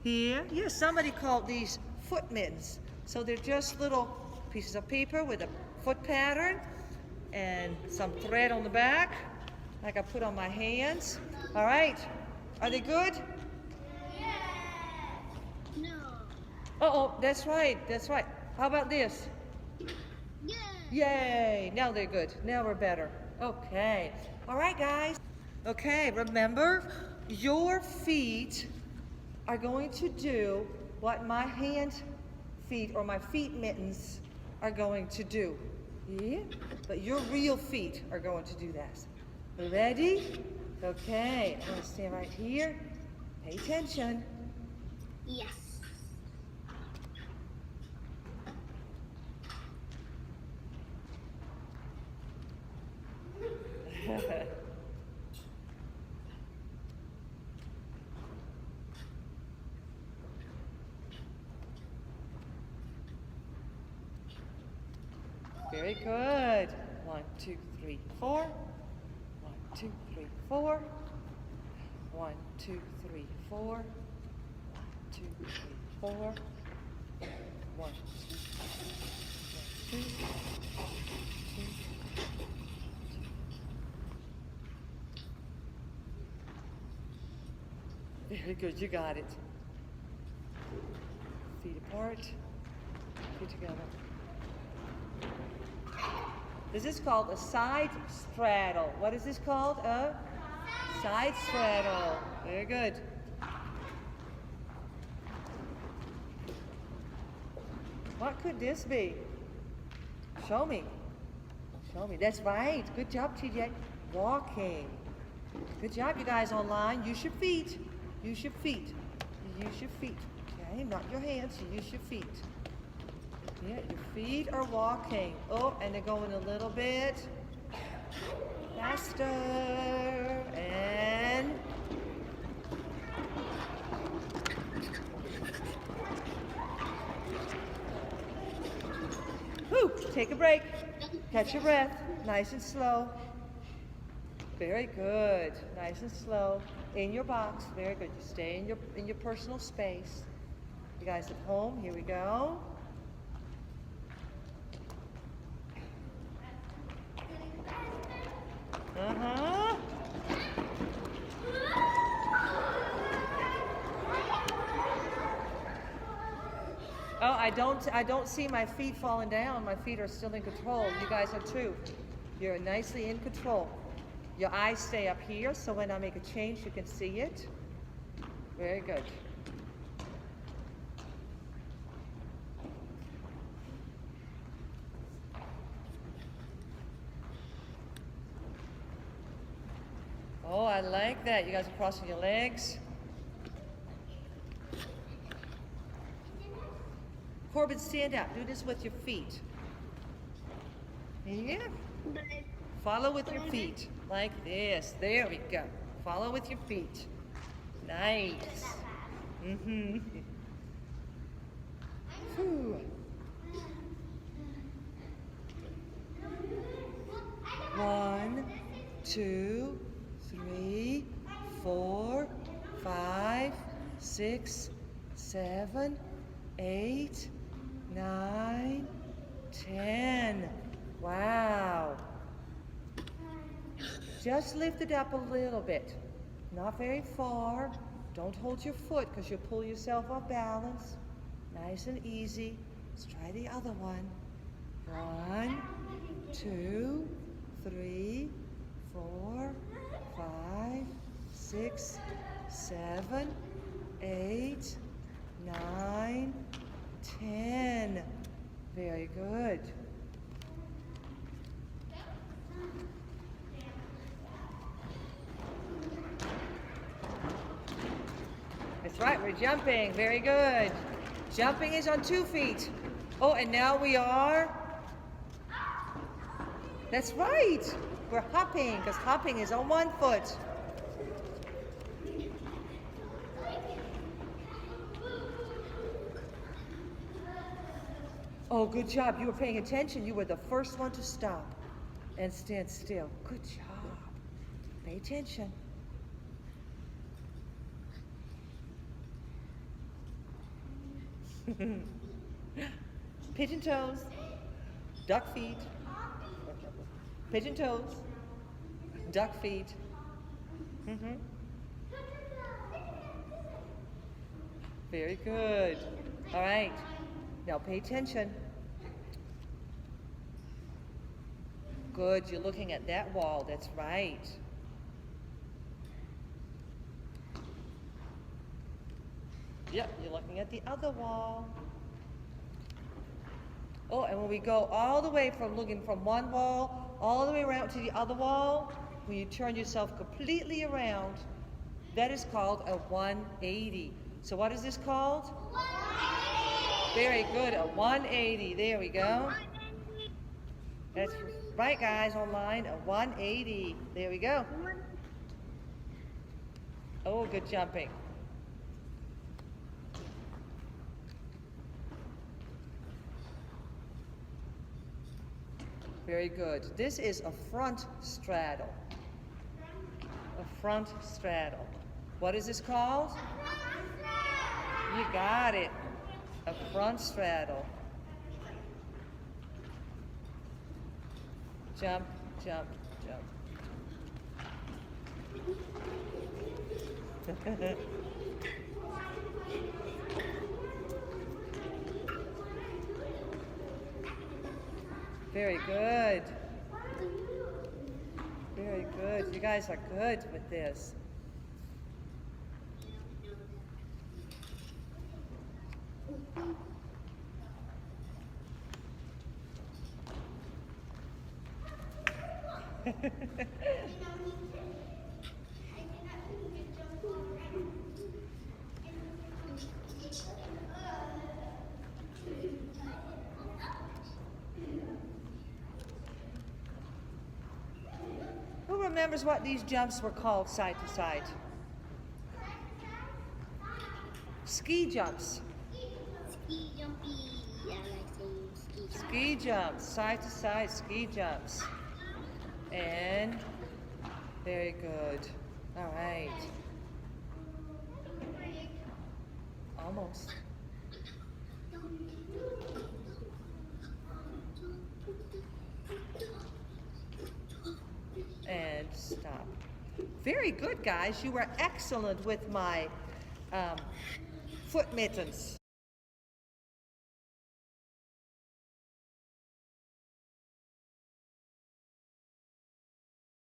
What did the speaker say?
Here, yeah, somebody called these foot mittens. So they're just little pieces of paper with a foot pattern and some thread on the back, like I put on my hands. All right, are they good? Yes. No. Uh-oh, that's right, that's right. How about this? Yes. Yay, now they're good. Now we're better. Okay, all right, guys. Okay, remember, your feet are going to do what my hand feet or my feet mittens are going to do. Yeah? But your real feet are going to do that. Ready? Okay, I'm going to stand right here. Pay attention. Yes. Very good. 1, 2, 3, 4. 1, 2, 3, 4. 1, 2, 3, 4. 1, 2, 3, 4. 1, 2, 2. Very good, you got it. Feet apart, feet together. This is called a side straddle. What is this called? A side straddle. Very good. What could this be? Show me. Show me. That's right. Good job, TJ. Walking. Good job, you guys online. Use your feet. Use your feet. Use your feet. Okay, not your hands. You use your feet. Yeah, your feet are walking. Oh, and they're going a little bit faster. And whew, take a break. Catch your breath. Nice and slow. Very good. Nice and slow. In your box. Very good. You stay in your personal space. You guys at home, here we go. Uh-huh. Oh, I don't see my feet falling down. My feet are still in control. You guys are too. You're nicely in control. Your eyes stay up here, so when I make a change, you can see it. Very good. Oh, I like that. You guys are crossing your legs. Corbin, stand up. Do this with your feet. Yeah. Follow with your feet. Like this. There we go. Follow with your feet. Nice. Mm-hmm. Whew. 1, 2, 3, 4, 5, 6, 7, 8, 9, 10. Wow. Just lift it up a little bit. Not very far. Don't hold your foot because you'll pull yourself off balance. Nice and easy. Let's try the other one. 1, 2, 3, 4, 5, 6, 7, 8, 9, 10. Very good. That's right, we're jumping. Very good. Jumping is on 2 feet. Oh, and now we are... That's right. We're hopping, because hopping is on 1 foot. Oh, good job. You were paying attention. You were the first one to stop and stand still. Good job. Pay attention. Pigeon toes, duck feet, pigeon toes, duck feet. Very good. All right, now pay attention. Good, you're looking at that wall, that's right. Yep, you're looking at the other wall. Oh, and when we go all the way from looking from one wall, all the way around to the other wall, when you turn yourself completely around, that is called a 180. So what is this called? 180. Very good, a 180. There we go. That's right, guys, online, a 180. There we go. Oh, good jumping. Very good. This is a front straddle. A front straddle. What is this called? You got it. A front straddle. Jump, jump, jump. Very good. Very good. You guys are good with this. Who remembers what these jumps were called side to side? Ski jumps. Ski jumpy. I like saying ski jump. Ski jumps, side to side ski jumps. And very good. All right. Almost. And stop. Very good, guys. You were excellent with my foot mittens.